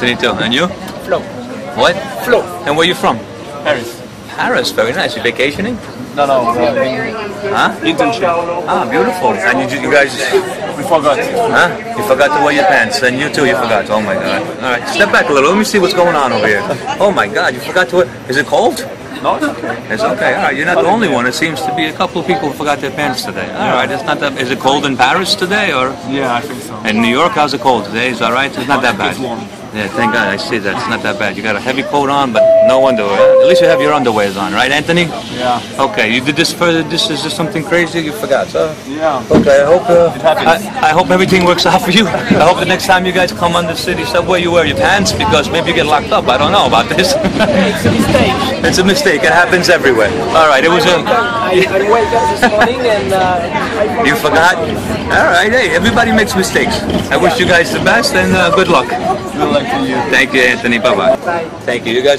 Anthony too. And you? Flo. What? Flo. And where you from? Paris. Paris. Very nice. You vacationing? No, no. Huh? Internship. Ah, beautiful. And you guys... We forgot. Huh? You forgot to wear your pants. And you too, you forgot. Oh my God. All right, step back a little. Let me see what's going on over here. Oh my God, you forgot to wear... Is it cold? No, it's okay. It's okay. All right, you're not the only one. It seems to be a couple of people who forgot their pants today. All right, it's not that... Is it cold in Paris today, or...? Yeah, I think so. In New York, how's it cold today? Is it all right? It's not that bad. It's warm. Yeah, thank God. I see that. It's not that bad. You got a heavy coat on, but no underwear. At least you have your underwears on, right, Anthony? Yeah. Okay, you did this for... This is just something crazy you forgot, so... Yeah. Okay, I hope... It happens. I hope everything works out for you. I hope the next time you guys come on the city subway, you wear your pants, because maybe you get locked up. I don't know about this. It's a mistake. It's a mistake. It happens everywhere. All right, it was a... I woke up this morning and I You forgot? All right, hey, everybody makes mistakes. I wish you guys the best and good luck. Good luck to you. Thank you, Anthony. Bye-bye. Thank you. You guys...